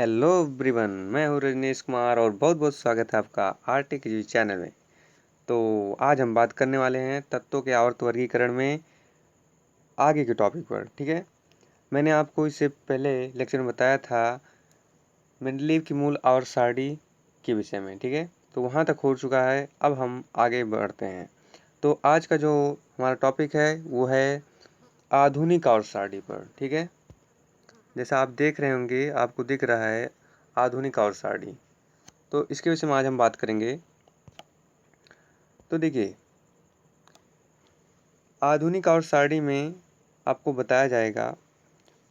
Hello everyone, मैं हूँ रजनीश कुमार और बहुत बहुत स्वागत है आपका आर्टिक जी चैनल में। तो आज हम बात करने वाले हैं तत्वों के आवर्त वर्गीकरण में आगे के टॉपिक पर। ठीक है, मैंने आपको इससे पहले लेक्चर में बताया था मेंडलीव की मूल आवर्त सारणी के विषय में। ठीक है, तो वहाँ तक हो चुका है। अब हम आगे बढ़ते हैं। तो आज का जो हमारा टॉपिक है वो है आधुनिक आवर्त सारणी पर। ठीक है, जैसा आप देख रहे होंगे, आपको दिख रहा है आधुनिक आवर्त सारणी। तो इसके विषय में आज हम बात करेंगे। तो देखिए, आधुनिक आवर्त सारणी में आपको बताया जाएगा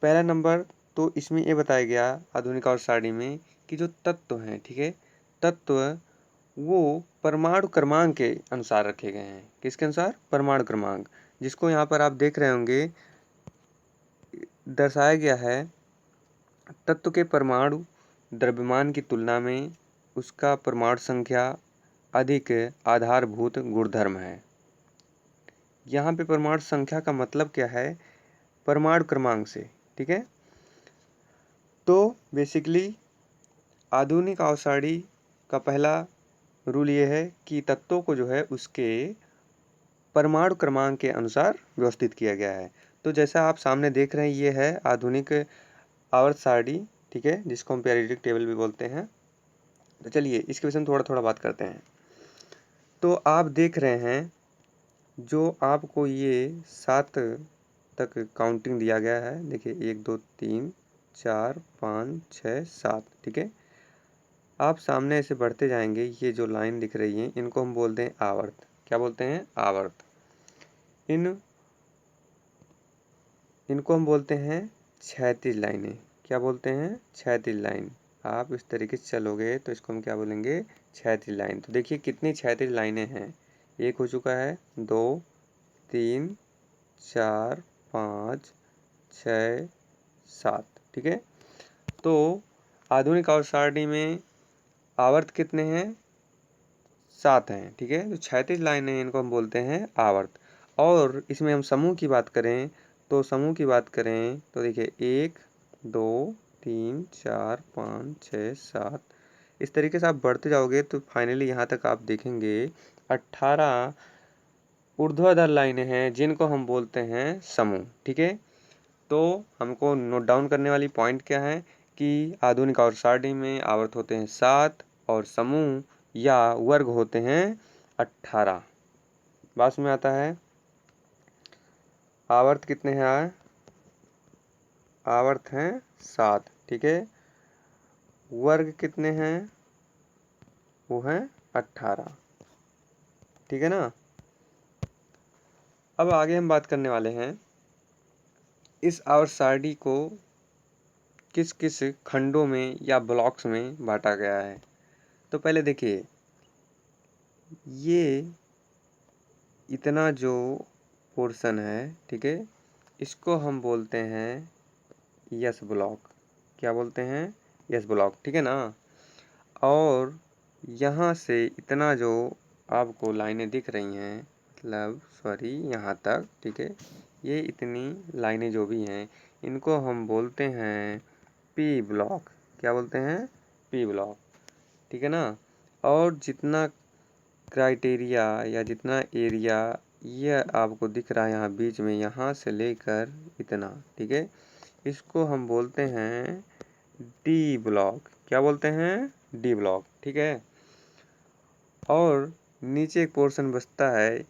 पहला नंबर। तो इसमें ये बताया गया आधुनिक आवर्त सारणी में कि जो तत्व हैं, ठीक है, तत्व वो परमाणु क्रमांक के अनुसार रखे गए हैं। किसके अनुसार? परमाणु क्रमांक, जिसको यहाँ पर आप देख रहे होंगे दर्शाया गया है। तत्व के परमाणु द्रव्यमान की तुलना में उसका परमाणु संख्या अधिक आधारभूत गुणधर्म है। यहाँ पे परमाणु संख्या का मतलब क्या है? परमाणु क्रमांक से। ठीक है, तो बेसिकली आधुनिक आवर्त सारणी का पहला रूल ये है कि तत्वों को जो है उसके परमाणु क्रमांक के अनुसार व्यवस्थित किया गया है। तो जैसा आप सामने देख रहे हैं, ये है आधुनिक आवर्त सारणी। ठीक है, जिसको हम पीरियोडिक टेबल भी बोलते हैं। तो चलिए इसके विषय में थोड़ा थोड़ा बात करते हैं। तो आप देख रहे हैं जो आपको ये 7 तक काउंटिंग दिया गया है। देखिए 1 2 3 4 5 6 7। ठीक है, आप सामने ऐसे बढ़ते जाएंगे, ये जो लाइन दिख रही है इनको हम बोलते हैं आवर्त। क्या बोलते हैं? आवर्त। इनको हम बोलते हैं क्षैतिज लाइनें। क्या बोलते हैं? क्षैतिज लाइन। आप इस तरीके से चलोगे तो इसको हम क्या बोलेंगे? क्षैतिज लाइन। तो देखिए कितनी क्षैतिज लाइनें हैं। एक हो चुका है, 2 3 4 5 6 7। ठीक है, तो आधुनिक आवर्त सारणी में आवर्त कितने हैं? 7 हैं। ठीक है, जो क्षैतिज लाइन है इनको हम बोलते हैं आवर्त। और इसमें हम समूह की बात करें तो देखिए 1 2 3 4 5 6 7। इस तरीके से आप बढ़ते जाओगे तो फाइनली यहाँ तक आप देखेंगे 18 ऊर्ध्वाधर लाइनें हैं जिनको हम बोलते हैं समूह। ठीक है, तो हमको नोट डाउन करने वाली पॉइंट क्या है कि आधुनिक आवर्त सारणी में आवर्त होते हैं 7 और समूह या वर्ग होते हैं 18। बात में आता है आवर्त कितने हैं? आवर्त हैं 7। ठीक है, वर्ग कितने हैं? वो हैं 18। ठीक है ना। अब आगे हम बात करने वाले हैं इस आवर्त सारणी को किस किस खंडों में या ब्लॉक्स में बांटा गया है। तो पहले देखिए, ये इतना जो पोर्शन है, ठीक है, इसको हम बोलते हैं यस ब्लॉक। क्या बोलते हैं? Yes block. ठीक है ना। और यहाँ से इतना जो आपको लाइनें दिख रही हैं, मतलब सॉरी यहाँ तक, ठीक है, ये इतनी लाइनें जो भी हैं इनको हम बोलते हैं पी ब्लॉक। क्या बोलते हैं? P block. ठीक है ना। और जितना क्राइटेरिया या जितना एरिया ये आपको दिख रहा है यहाँ बीच में, यहाँ से लेकर इतना, ठीक है, इसको हम बोलते हैं डी ब्लॉक। क्या बोलते हैं? D block. ठीक है, और नीचे एक पोर्शन बचता है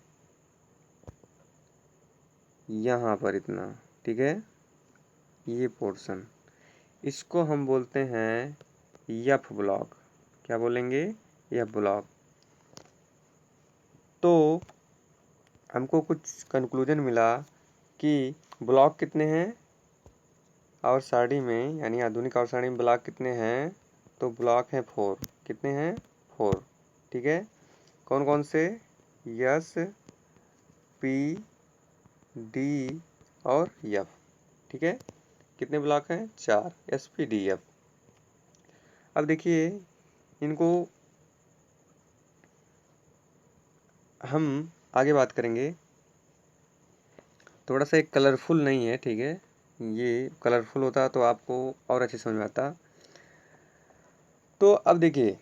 यहाँ पर इतना, ठीक है, ये पोर्शन, इसको हम बोलते हैं एफ ब्लॉक। क्या बोलेंगे? F block. तो हमको कुछ कंक्लूजन मिला कि ब्लॉक कितने हैं आवर्त सारणी में, यानी आधुनिक आवर्त सारणी में ब्लॉक कितने हैं? तो ब्लॉक हैं 4। कितने हैं? 4। ठीक है, कौन कौन से? यस, पी, डी और एफ। ठीक है, कितने ब्लॉक हैं? 4। S P D F. अब देखिए इनको हम आगे बात करेंगे। थोड़ा सा एक कलरफुल नहीं है, ठीक है, ये कलरफुल होता तो आपको और अच्छे समझ में आता। तो अब देखिए,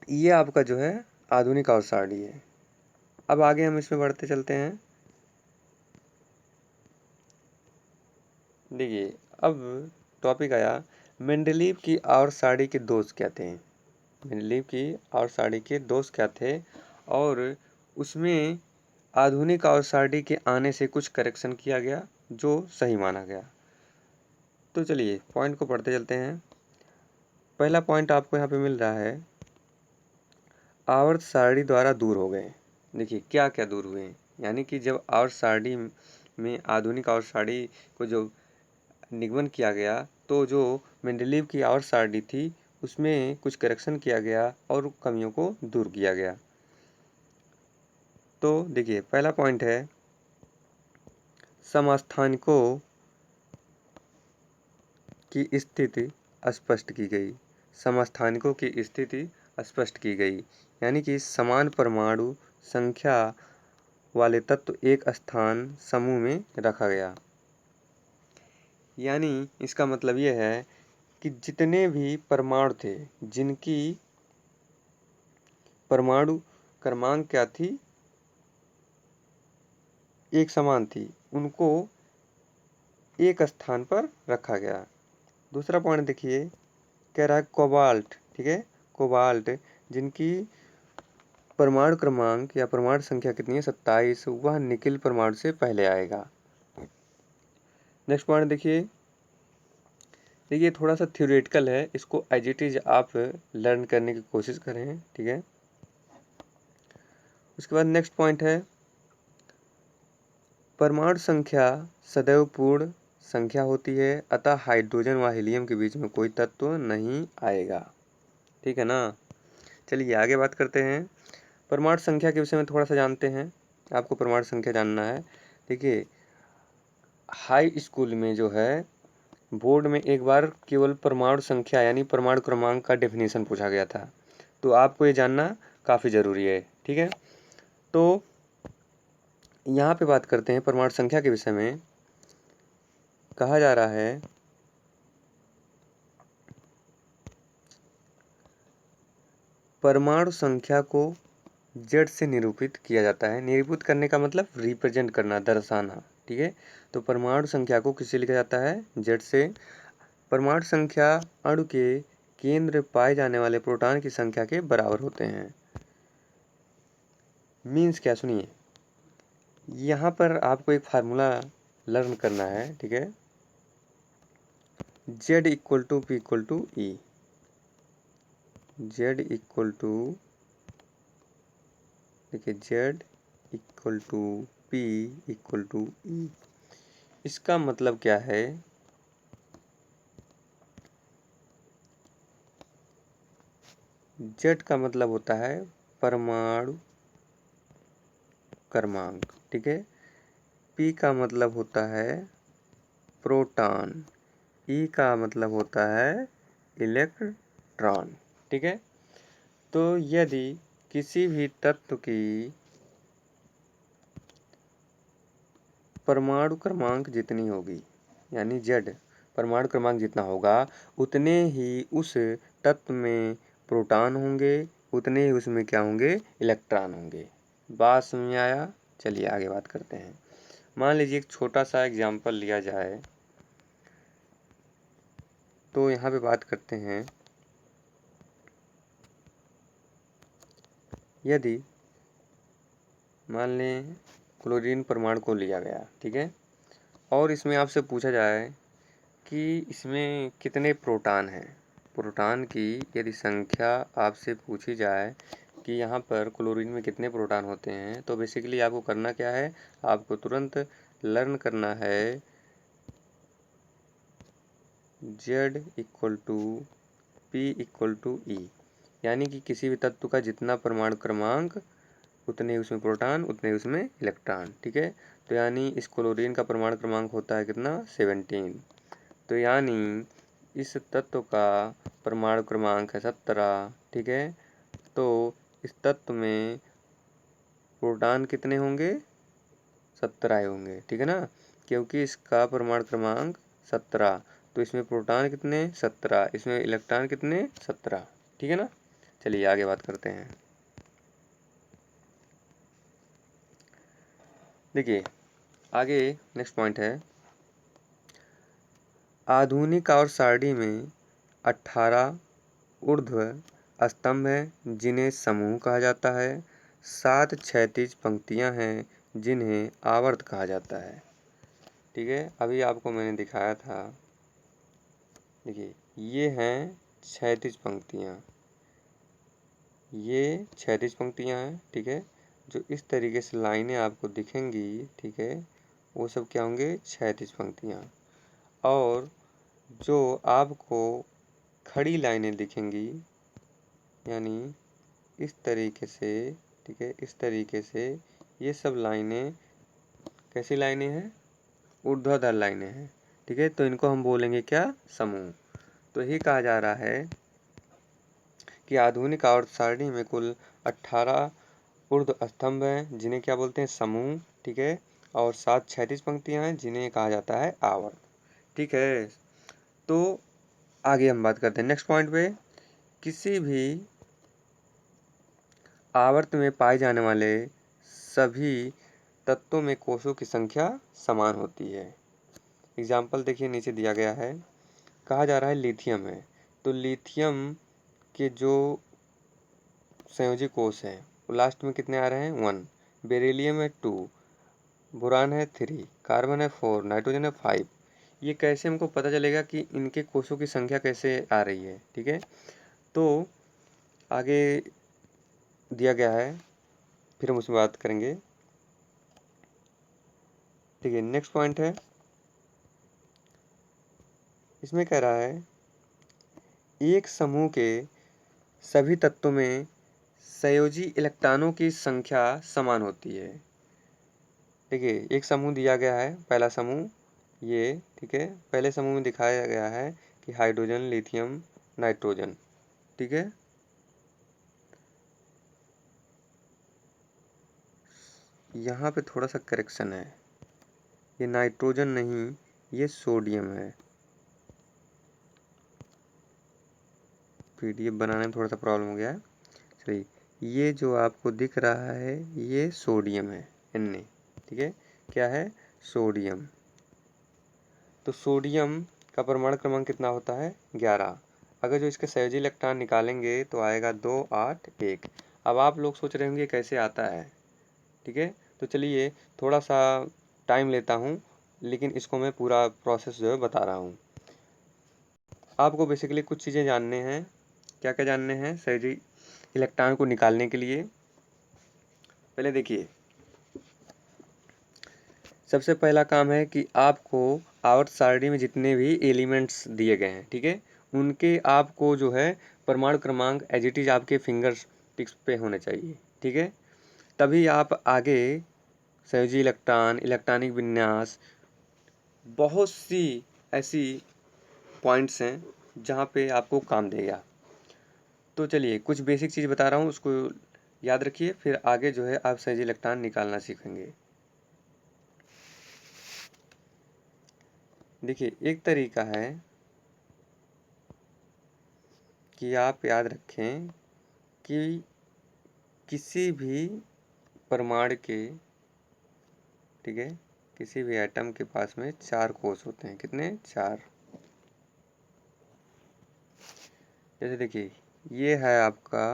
ये आपका जो है आधुनिक आवर्त सारणी है। अब आगे हम इसमें बढ़ते चलते हैं। देखिए, अब टॉपिक आया मेंडलीव की आवर्त सारणी के दोष क्या थे। मेंडलीव की आवर्त सारणी के दोष क्या थे, और उसमें आधुनिक आवर्त सारणी के आने से कुछ करेक्शन किया गया जो सही माना गया। तो चलिए पॉइंट को पढ़ते चलते हैं। पहला पॉइंट आपको यहाँ पे मिल रहा है, आवर्त सारणी द्वारा दूर हो गए। देखिए क्या क्या दूर हुए, यानी कि जब आवर्त सारणी में आधुनिक आवर्त सारणी को जो निगमन किया गया, तो जो मेंडलीव की आवर्त सारणी थी उसमें कुछ करेक्शन किया गया और कमियों को दूर किया गया। तो देखिए पहला पॉइंट है, समस्थानिकों की स्थिति स्पष्ट की गई। समस्थानिकों की स्थिति स्पष्ट की गई, यानी कि समान परमाणु संख्या वाले तत्व एक स्थान समूह में रखा गया। यानी इसका मतलब ये है कि जितने भी परमाणु थे जिनकी परमाणु क्रमांक क्या थी, एक समान थी, उनको एक स्थान पर रखा गया। दूसरा पॉइंट देखिए, कह रहा है कोबाल्ट, ठीक है, कोबाल्ट जिनकी परमाणु क्रमांक या परमाणु संख्या कितनी है 27, वह निकिल परमाणु से पहले आएगा। नेक्स्ट पॉइंट देखिए, देखिए थोड़ा सा थ्योरेटिकल है, इसको एज इट इज आप लर्न करने की कोशिश करें, ठीक है। उसके बाद नेक्स्ट पॉइंट है, परमाणु संख्या सदैव पूर्ण संख्या होती है, अतः हाइड्रोजन व हीलियम के बीच में कोई तत्व नहीं आएगा, ठीक है ना। चलिए आगे बात करते हैं, परमाणु संख्या के विषय में थोड़ा सा जानते हैं। आपको परमाणु संख्या जानना है। देखिए हाई स्कूल में जो है बोर्ड में एक बार केवल परमाणु संख्या यानी परमाणु क्रमांक का डेफिनेशन पूछा गया था, तो आपको ये जानना काफ़ी ज़रूरी है, ठीक है। तो यहाँ पे बात करते हैं परमाणु संख्या के विषय में। कहा जा रहा है परमाणु संख्या को जेड से निरूपित किया जाता है। निरूपित करने का मतलब रिप्रेजेंट करना, दर्शाना, ठीक है। तो परमाणु संख्या को किससे लिखा जाता है, जेड से। परमाणु संख्या अणु के केंद्र पाए जाने वाले प्रोटॉन की संख्या के बराबर होते हैं। मीन्स क्या, सुनिए, यहाँ पर आपको एक फार्मूला लर्न करना है, ठीक है। Z equal to P equal to E, Z equal to, देखिए Z equal to P equal to E. इसका मतलब क्या है, जेड का मतलब होता है परमाणु क्रमांक, ठीक है। पी का मतलब होता है प्रोटॉन, ई का मतलब होता है इलेक्ट्रॉन, ठीक है। तो यदि किसी भी तत्व की परमाणु क्रमांक जितनी होगी, यानी जेड परमाणु क्रमांक जितना होगा, उतने ही उस तत्व में प्रोटॉन होंगे, उतने ही उसमें क्या होंगे, इलेक्ट्रॉन होंगे। बात समझ में आया। चलिए आगे बात करते हैं। मान लीजिए एक छोटा सा एग्जाम्पल लिया जाए, तो यहाँ पे बात करते हैं, यदि मान लें क्लोरीन परमाणु को लिया गया, ठीक है, और इसमें आपसे पूछा जाए कि इसमें कितने प्रोटॉन हैं। प्रोटॉन की यदि संख्या आपसे पूछी जाए कि यहाँ पर क्लोरीन में कितने प्रोटॉन होते हैं, तो बेसिकली आपको करना क्या है, आपको तुरंत लर्न करना है Z equal to P equal to E, यानी कि किसी भी तत्व का जितना परमाणु क्रमांक उतने उसमें प्रोटॉन उतने उसमें इलेक्ट्रॉन, ठीक है। तो यानी इस क्लोरीन का परमाणु क्रमांक होता है कितना, 17। तो यानी इस तत्व का परमाणु क्रमांक है 17, ठीक है। तो इस तत्व में प्रोटॉन कितने होंगे, 17 होंगे, ठीक है ना, क्योंकि इसका परमाणु क्रमांक 17। तो इसमें प्रोटॉन कितने 17, इसमें इलेक्ट्रॉन कितने 17। ठीक है ना। चलिए आगे बात करते हैं। देखिए आगे नेक्स्ट पॉइंट है, आधुनिक आवर्त सारणी में 18 ऊर्ध्व स्तंभ हैं जिन्हें समूह कहा जाता है। 7 क्षैतिज पंक्तियां हैं जिन्हें आवर्त कहा जाता है। ठीक है, अभी आपको मैंने दिखाया था, देखिए ये हैं क्षैतिज पंक्तियां, ये क्षैतिज पंक्तियां हैं। ठीक है, जो इस तरीके से लाइनें आपको दिखेंगी, ठीक है, वो सब क्या होंगे, क्षैतिज पंक्तियां। और जो आपको खड़ी लाइनें दिखेंगी, यानी इस तरीके से, ठीक है, इस तरीके से, ये सब लाइनें कैसी लाइनें हैं, ऊर्ध्वाधर लाइनें हैं। ठीक है, तो इनको हम बोलेंगे क्या, समूह। तो यही कहा जा रहा है कि आधुनिक आवर्त सारणी में कुल 18 ऊर्ध्व स्तंभ हैं जिन्हें क्या बोलते हैं, समूह। ठीक है, और 7 क्षैतिज पंक्तियां हैं जिन्हें कहा जाता है आवर्त। ठीक है, तो आगे हम बात करते हैं नेक्स्ट पॉइंट पे। किसी भी आवर्त में पाए जाने वाले सभी तत्वों में कोषों की संख्या समान होती है। एग्जाम्पल देखिए नीचे दिया गया है, कहा जा रहा है लिथियम है, तो लिथियम के जो संयोजी कोष हैं वो लास्ट में कितने आ रहे हैं, 1। बेरिलियम है 2, बोरान है 3, कार्बन है 4, नाइट्रोजन है 5। ये कैसे हमको पता चलेगा कि इनके कोषों की संख्या कैसे आ रही है। ठीक है, तो आगे दिया गया है, फिर हम उसमें बात करेंगे। ठीक है, नेक्स्ट पॉइंट है, इसमें कह रहा है एक समूह के सभी तत्वों में संयोजी इलेक्ट्रॉनों की संख्या समान होती है। देखिए एक समूह दिया गया है, पहला समूह ये, ठीक है, पहले समूह में दिखाया गया है कि हाइड्रोजन, लिथियम, नाइट्रोजन। ठीक है, यहाँ पे थोड़ा सा करेक्शन है, ये नाइट्रोजन नहीं, ये सोडियम है। पीडीएफ बनाने में थोड़ा सा प्रॉब्लम हो गया है। चलिए, ये जो आपको दिख रहा है ये सोडियम है, Na। ठीक है, क्या है, सोडियम। तो सोडियम का परमाणु क्रमांक कितना होता है, 11। अगर जो इसके संयोजी इलेक्ट्रॉन निकालेंगे तो आएगा 2, 8, 1। अब आप लोग सोच रहे होंगे कैसे आता है। ठीक है, तो चलिए थोड़ा सा टाइम लेता हूँ, लेकिन इसको मैं पूरा प्रोसेस जो है बता रहा हूँ। आपको बेसिकली कुछ चीज़ें जानने हैं। क्या क्या जानने हैं, संयोजी इलेक्ट्रॉन को निकालने के लिए पहले देखिए, सबसे पहला काम है कि आपको आवर्त सारणी में जितने भी एलिमेंट्स दिए गए हैं, ठीक है, उनके आपको जो है परमाणु क्रमांक एज इट इज आपके फिंगर टिप्स पे होने चाहिए। ठीक है, तभी आप आगे संयोजी इलेक्ट्रॉन, इलेक्ट्रॉनिक विन्यास, बहुत सी ऐसी पॉइंट्स हैं जहाँ पे आपको काम देगा। तो चलिए कुछ बेसिक चीज़ बता रहा हूँ, उसको याद रखिए, फिर आगे जो है आप संयोजी इलेक्ट्रॉन निकालना सीखेंगे। देखिए एक तरीका है कि आप याद रखें कि किसी भी परमाणु के, ठीक है, किसी भी एटम के पास में 4 कोष होते हैं। कितने, 4। जैसे देखिए ये है आपका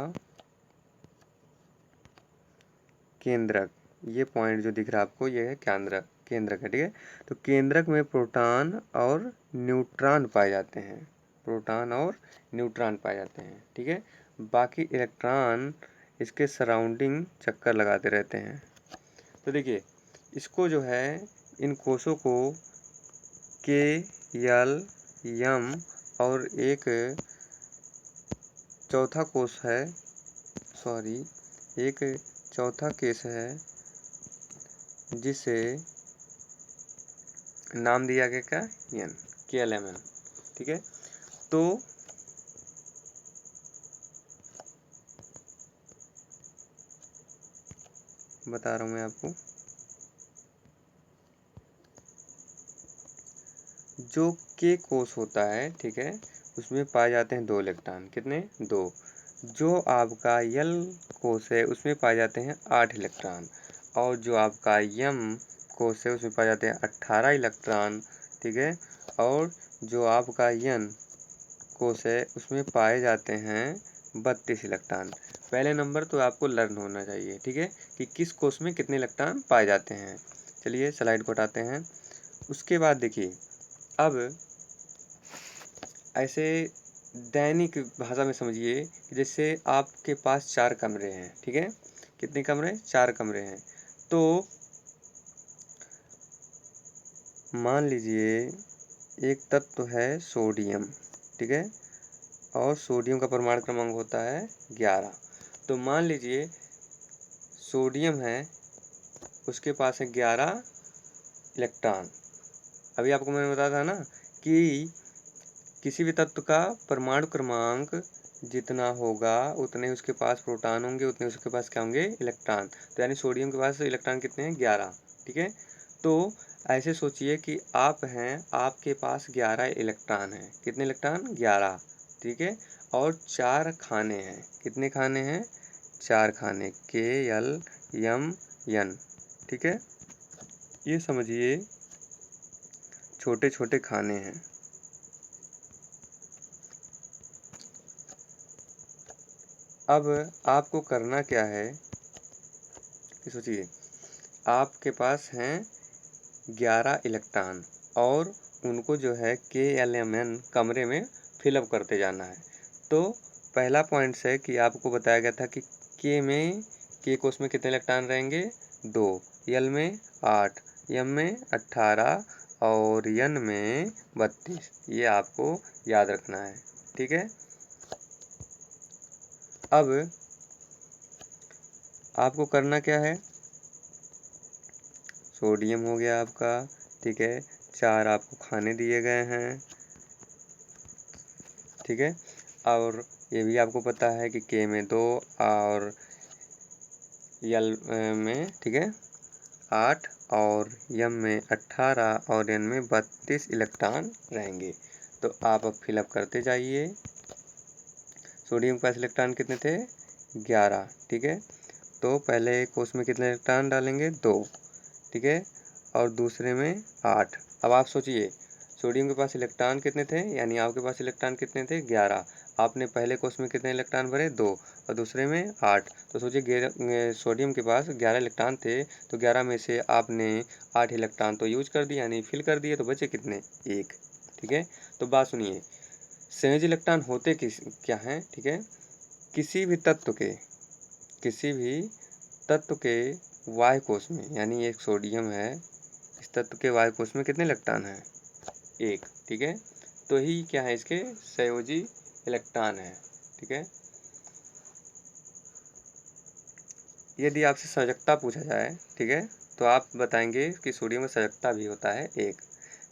केंद्रक, ये पॉइंट जो दिख रहा है आपको ये है केंद्रक, केंद्रक है। ठीक है, तो केंद्रक में प्रोटॉन और न्यूट्रॉन पाए जाते हैं, प्रोटॉन और न्यूट्रॉन पाए जाते हैं। ठीक है, बाकी इलेक्ट्रॉन इसके सराउंडिंग चक्कर लगाते रहते हैं। तो देखिए इसको जो है, इन कोषों को के, यल, यम और एक चौथा कोष है, सॉरी एक चौथा केस है जिसे नाम दिया गया क्या, एन, KLMN। ठीक है, तो बता रहा हूँ मैं आपको, जो के कोष होता है, ठीक है, उसमें पाए जाते हैं 2 इलेक्ट्रॉन। कितने? 2। जो आपका यल कोष है उसमें पाए जाते हैं 8 इलेक्ट्रॉन, और जो आपका यम कोष है उसमें पाए जाते हैं 18 इलेक्ट्रॉन, ठीक है। और जो आपका यन कोष है उसमें पाए जाते हैं 32 इलेक्ट्रॉन। पहले नंबर तो आपको लर्न होना चाहिए, ठीक है, कि किस कोष में कितने इलेक्ट्रॉन पाए जाते हैं। चलिए स्लाइड को हटाते हैं। उसके बाद देखिए, अब ऐसे दैनिक भाषा में समझिए कि जैसे आपके पास 4 कमरे हैं, ठीक है। कितने कमरे? 4 कमरे हैं। तो मान लीजिए एक तत्व है सोडियम, ठीक है, और सोडियम का परमाणु क्रमांक होता है 11। तो मान लीजिए सोडियम है, उसके पास है 11 इलेक्ट्रॉन। अभी आपको मैंने बताया था ना कि किसी भी तत्व का परमाणु क्रमांक जितना होगा उतने उसके पास प्रोटॉन होंगे, उतने उसके पास क्या होंगे? इलेक्ट्रॉन। तो यानी सोडियम के पास इलेक्ट्रॉन कितने हैं? 11, ठीक है। तो ऐसे सोचिए कि आप हैं, आपके पास 11 इलेक्ट्रॉन हैं। कितने इलेक्ट्रॉन? 11, ठीक है। और 4 खाने हैं। कितने खाने हैं? 4 खाने, के एल एम एन, ठीक है। ये समझिए छोटे छोटे खाने हैं। अब आपको करना क्या है कि सोचिए, आपके पास हैं 11 इलेक्ट्रॉन और उनको जो है KLMN कमरे में फिलअप करते जाना है। तो पहला पॉइंट है कि आपको बताया गया था कि के कोष में कितने इलेक्ट्रॉन रहेंगे? 2, यल में 8, यम में 18 और यन में 32। ये आपको याद रखना है, ठीक है। अब आपको करना क्या है? सोडियम हो गया आपका, ठीक है, 4 आपको खाने दिए गए हैं, ठीक है। और ये भी आपको पता है कि के में 2 और यल में, ठीक है, 8 और यम में 18 और एन में 32 इलेक्ट्रॉन रहेंगे। तो आप अब फिलअप करते जाइए। सोडियम के पास इलेक्ट्रॉन कितने थे? 11, ठीक है। तो पहले कोष में कितने इलेक्ट्रॉन डालेंगे? 2, ठीक है, और दूसरे में 8। अब आप सोचिए सोडियम के पास इलेक्ट्रॉन कितने थे, यानी आपके पास इलेक्ट्रॉन कितने थे? 11। आपने पहले कोष में कितने इलेक्ट्रॉन भरे? 2, और दूसरे में 8। तो सोचिए सोडियम के पास 11 इलेक्ट्रॉन थे, तो 11 में से आपने 8 इलेक्ट्रॉन तो यूज कर दिया, यानी फिल कर दिए, तो बचे कितने? 1, ठीक है। तो बात सुनिए, संयोजी इलेक्ट्रॉन होते क्या हैं, ठीक है। किसी भी तत्व के वायु कोष में, यानी एक सोडियम है, इस तत्व के वायु कोष में कितने इलेक्ट्रॉन हैं? 1, ठीक है। तो ही क्या है? इसके संयोजी इलेक्ट्रॉन है, ठीक है। यदि आपसे सजगता पूछा जाए, ठीक है, तो आप बताएंगे कि सोडियम में सजगता भी होता है 1।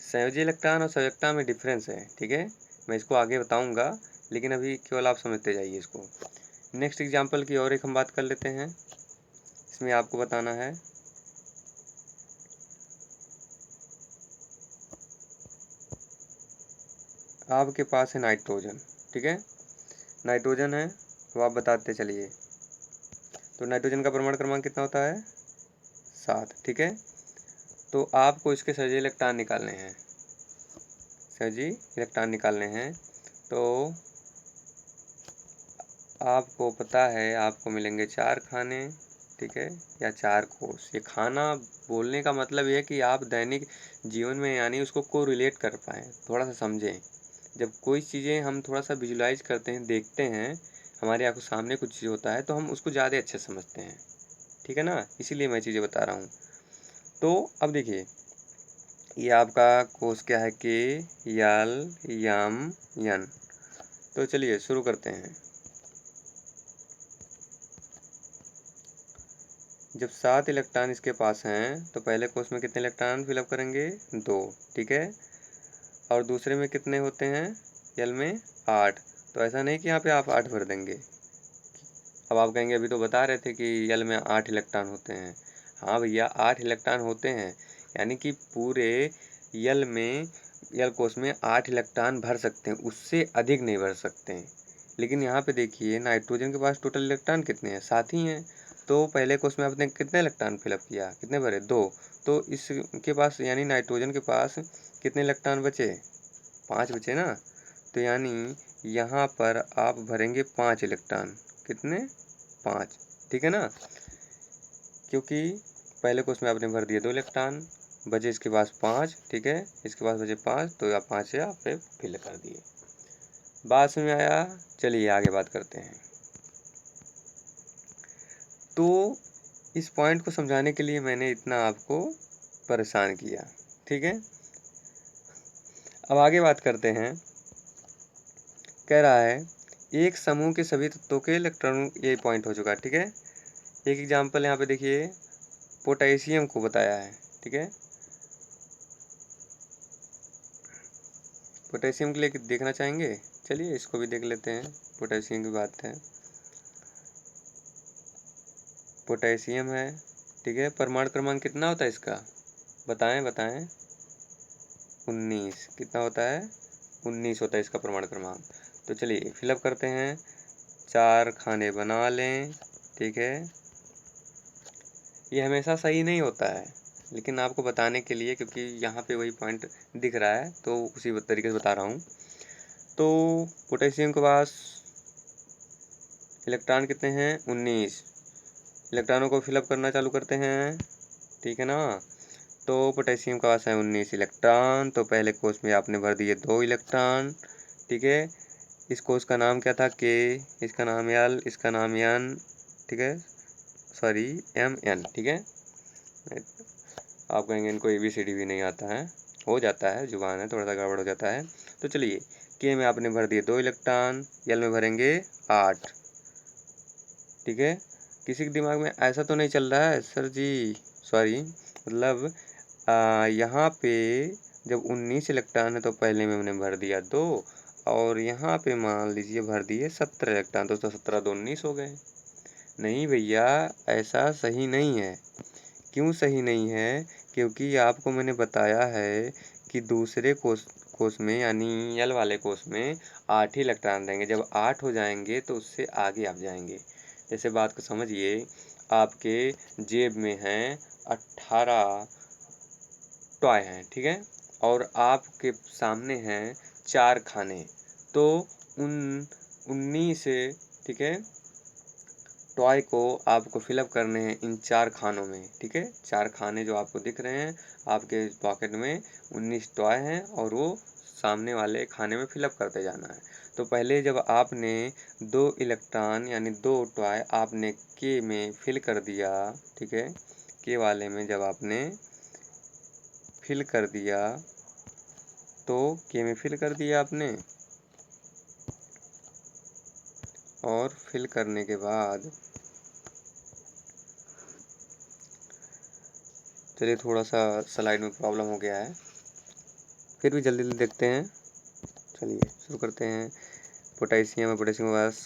संयोजी इलेक्ट्रॉन और सजगता में डिफरेंस है, ठीक है। मैं इसको आगे बताऊंगा, लेकिन अभी केवल आप समझते जाइए इसको। नेक्स्ट एग्जाम्पल की और एक हम बात कर लेते हैं। इसमें आपको बताना है, आपके पास है नाइट्रोजन, ठीक है, नाइट्रोजन है, तो आप बताते चलिए। तो नाइट्रोजन का परमाणु क्रमांक कितना होता है? 7, ठीक है। तो आपको इसके संयोजी इलेक्ट्रॉन निकालने हैं, संयोजी इलेक्ट्रॉन निकालने हैं। तो आपको पता है आपको मिलेंगे 4 खाने, ठीक है, या 4 कोष। ये खाना बोलने का मतलब ये है कि आप दैनिक जीवन में यानी उसको कोरिलेट कर पाएँ, थोड़ा सा समझें। जब कोई चीज़ें हम थोड़ा सा विजुलाइज करते हैं, देखते हैं, हमारे आंखों सामने कुछ चीज़ होता है, तो हम उसको ज़्यादा अच्छे समझते हैं, ठीक है ना, इसीलिए मैं चीज़ें बता रहा हूँ। तो अब देखिए, ये आपका कोष क्या है? के यल यम यन। तो चलिए शुरू करते हैं। जब 7 इलेक्ट्रॉन इसके पास हैं, तो पहले कोष में कितने इलेक्ट्रॉन फिलअप करेंगे? 2, ठीक है। और दूसरे में कितने होते हैं? यल में 8। तो ऐसा नहीं कि यहाँ पे आप 8 भर देंगे। अब आप कहेंगे अभी तो बता रहे थे कि यल में 8 इलेक्ट्रॉन होते हैं। हाँ भैया, 8 इलेक्ट्रॉन होते हैं, यानी कि पूरे यल में एल कोश में 8 इलेक्ट्रॉन भर सकते हैं, उससे अधिक नहीं भर सकते हैं। लेकिन यहाँ पे देखिए नाइट्रोजन के पास टोटल इलेक्ट्रॉन कितने हैं, 7 ही हैं। तो पहले कोश में आपने कितने इलेक्ट्रॉन फिलअप किया, कितने भरे, 2। तो इसके पास यानी नाइट्रोजन के पास कितने इलेक्ट्रॉन बचे, 5 बचे ना। तो यानी यहाँ पर आप भरेंगे 5 इलेक्ट्रॉन, कितने, 5, ठीक है ना। क्योंकि पहले कोश में आपने भर दिए 2 इलेक्ट्रॉन, बचे इसके पास 5, ठीक है, इसके पास बचे 5, तो आप 5 से आप फिल कर दिए। बात समझ में आया। चलिए आगे बात करते हैं। तो इस पॉइंट को समझाने के लिए मैंने इतना आपको परेशान किया, ठीक है। अब आगे बात करते हैं। कह रहा है एक समूह के सभी तत्वों के इलेक्ट्रॉन, ये पॉइंट हो चुका है, ठीक है। एक एग्जांपल यहाँ पे देखिए, पोटेशियम को बताया है, ठीक है। पोटेशियम के लिए देखना चाहेंगे, चलिए इसको भी देख लेते हैं। पोटेशियम की बात है, पोटेशियम है, ठीक है। परमाणु क्रमांक कितना होता है इसका, बताएं बताएं। 19, कितना होता है, 19 होता है इसका परमाणु क्रमांक। तो चलिए फिलअप करते हैं, 4 खाने बना लें, ठीक है। ये हमेशा सही नहीं होता है, लेकिन आपको बताने के लिए, क्योंकि यहाँ पे वही पॉइंट दिख रहा है तो उसी तरीके से बता रहा हूँ। तो पोटेशियम के पास इलेक्ट्रॉन कितने हैं, 19। इलेक्ट्रॉनों को फिलअप करना चालू करते हैं, ठीक है ना। तो पोटेशियम का पास है 19 इलेक्ट्रॉन। तो पहले कोश में आपने भर दिए 2 इलेक्ट्रॉन, ठीक है। इस कोश का नाम क्या था, के, इसका नाम एल, इसका नाम एन, ठीक है, सॉरी एम एन, ठीक है। आप कहेंगे इनको ABCD भी नहीं आता है, हो जाता है, जुबान है, थोड़ा सा गड़बड़ हो जाता है। तो चलिए, के में आपने भर दिए 2 इलेक्ट्रॉन, एल में भरेंगे 8, ठीक है। किसी के दिमाग में ऐसा तो नहीं चल रहा है सर जी, सॉरी, मतलब यहाँ पे जब 19 इलेक्ट्रॉन है तो पहले में हमने भर दिया 2, और यहाँ पे मान लीजिए भर दिए 17 इलेक्ट्रॉन, तो 17 2 19 हो गए। नहीं भैया, ऐसा सही नहीं है। क्यों सही नहीं है, क्योंकि आपको मैंने बताया है कि दूसरे कोश में यानी एल वाले कोश में 8 ही इलेक्ट्रॉन रहेंगे। जब 8 हो जाएंगे तो उससे आगे आप जाएंगे। जैसे बात को समझिए, आपके जेब में हैं 18 टॉय हैं, ठीक है, और आपके सामने हैं 4 खाने। तो उन 19, ठीक है, टॉय को आपको फिलअप करने हैं इन 4 खानों में, ठीक है। 4 खाने जो आपको दिख रहे हैं आपके पॉकेट में, 19 टॉय हैं और वो सामने वाले खाने में फिलअप करते जाना है। तो पहले जब आपने 2 इलेक्ट्रॉन यानी 2 टॉय आपने के में फिल कर दिया, ठीक है, के वाले में जब आपने फिल कर दिया, तो के में फिल कर दिया आपने, और फिल करने के बाद चलिए, थोड़ा सा स्लाइड में प्रॉब्लम हो गया है, फिर भी जल्दी जल्दी देखते हैं। चलिए शुरू करते हैं। पोटेशियम के पास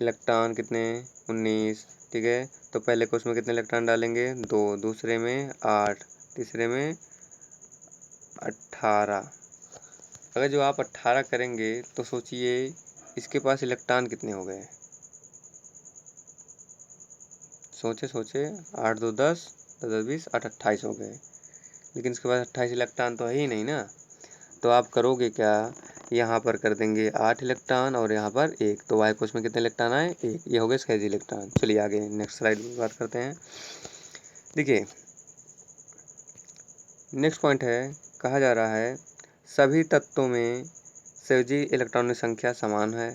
इलेक्ट्रॉन कितने, 19, ठीक है। तो पहले कोश में कितने इलेक्ट्रॉन डालेंगे, 2, दूसरे में 8, तीसरे में 18। अगर जो आप 18 करेंगे तो सोचिए इसके पास इलेक्ट्रॉन कितने हो गए, सोचे सोचे, 8 2 10, 10 20, 8 28 हो गए। लेकिन इसके पास 28 इलेक्ट्रॉन तो है ही नहीं ना। तो आप करोगे क्या, यहाँ पर कर देंगे 8 इलेक्ट्रॉन और यहाँ पर 1, तो वाई कोश में कितने इलेक्ट्रॉन आए, 1, ये हो गए 6 इलेक्ट्रॉन। चलिए आगे नेक्स्ट स्लाइड में बात करते हैं। देखिए नेक्स्ट पॉइंट है, कहा जा रहा है सभी तत्वों में संयोजी इलेक्ट्रॉनों की संख्या समान है।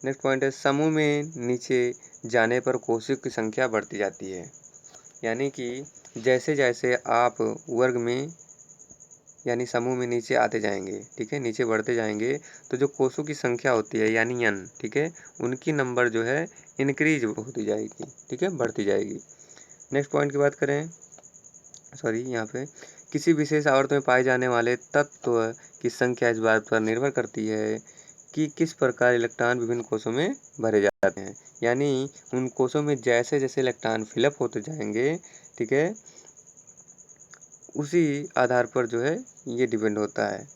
नेक्स्ट पॉइंट है समूह में नीचे जाने पर कोशियों की संख्या बढ़ती जाती है। यानी कि जैसे जैसे आप वर्ग में यानी समूह में नीचे आते जाएंगे, ठीक है, नीचे बढ़ते जाएंगे, तो जो कोषों की संख्या होती है यानी n, ठीक है, उनकी नंबर जो है इंक्रीज होती जाएगी, ठीक है, बढ़ती जाएगी। नेक्स्ट पॉइंट की बात करें, सॉरी, यहाँ पे किसी विशेष आवर्त में पाए जाने वाले तत्व की संख्या इस बात पर निर्भर करती है कि किस प्रकार इलेक्ट्रॉन विभिन्न कोषों में भरे जाते हैं। यानी उन कोषों में जैसे जैसे इलेक्ट्रॉन फिलअप होते जाएंगे, ठीक है, उसी आधार पर जो है ये डिपेंड होता है।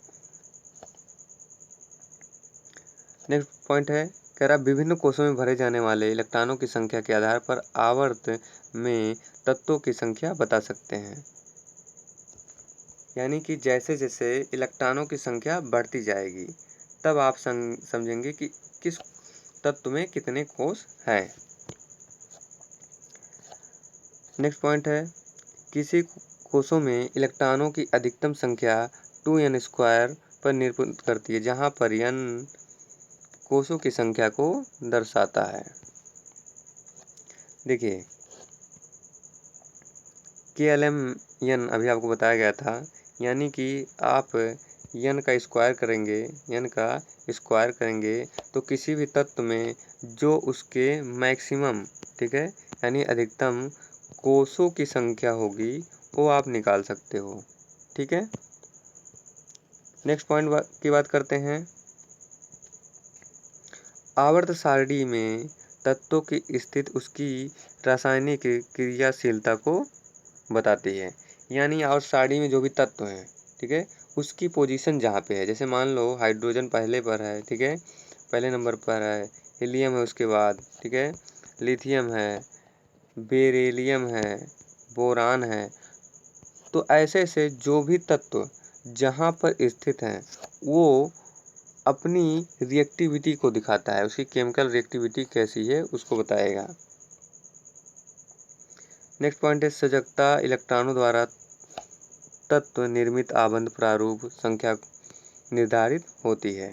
नेक्स्ट पॉइंट है, कह रहा विभिन्न कोषों में भरे जाने वाले इलेक्ट्रॉनों की संख्या के आधार पर आवर्त में तत्वों की संख्या बता सकते हैं। यानी कि जैसे जैसे इलेक्ट्रॉनों की संख्या बढ़ती जाएगी तब आप समझेंगे कि किस तत्व में कितने कोष हैं। नेक्स्ट पॉइंट है, किसी कोषों में इलेक्ट्रॉनों की अधिकतम संख्या 2n² पर निर्भर करती है, जहां पर n कोषों की संख्या को दर्शाता है। देखिए KLMN अभी आपको बताया गया था, यानी कि आप n का स्क्वायर करेंगे तो किसी भी तत्व में जो उसके मैक्सिमम, ठीक है, यानी अधिकतम कोषों की संख्या होगी वो आप निकाल सकते हो। ठीक है, नेक्स्ट पॉइंट की बात करते हैं। आवर्त सारणी में तत्वों की स्थिति उसकी रासायनिक क्रियाशीलता को बताती है। यानी आवर्त सारणी में जो भी तत्व हैं, ठीक है, उसकी पोजीशन जहाँ पे है, जैसे मान लो हाइड्रोजन पहले पर है, ठीक है, पहले नंबर पर है, हीलियम है उसके बाद, ठीक है, लिथियम है, बेरिलियम है, बोरान है। तो ऐसे ऐसे जो भी तत्व जहाँ पर स्थित हैं वो अपनी रिएक्टिविटी को दिखाता है, उसकी केमिकल रिएक्टिविटी कैसी है उसको बताएगा। नेक्स्ट पॉइंट है, सजगता इलेक्ट्रॉनों द्वारा तत्व निर्मित आबंध प्रारूप संख्या निर्धारित होती है।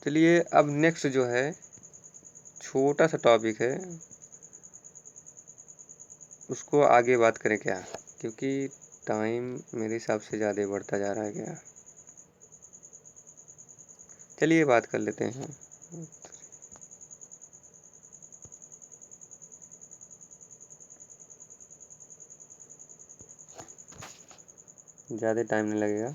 चलिए अब नेक्स्ट जो है छोटा सा टॉपिक है उसको आगे बात करें क्या, क्योंकि टाइम मेरे हिसाब से ज़्यादा बढ़ता जा रहा है क्या। चलिए बात कर लेते हैं। ज़्यादा टाइम नहीं लगेगा।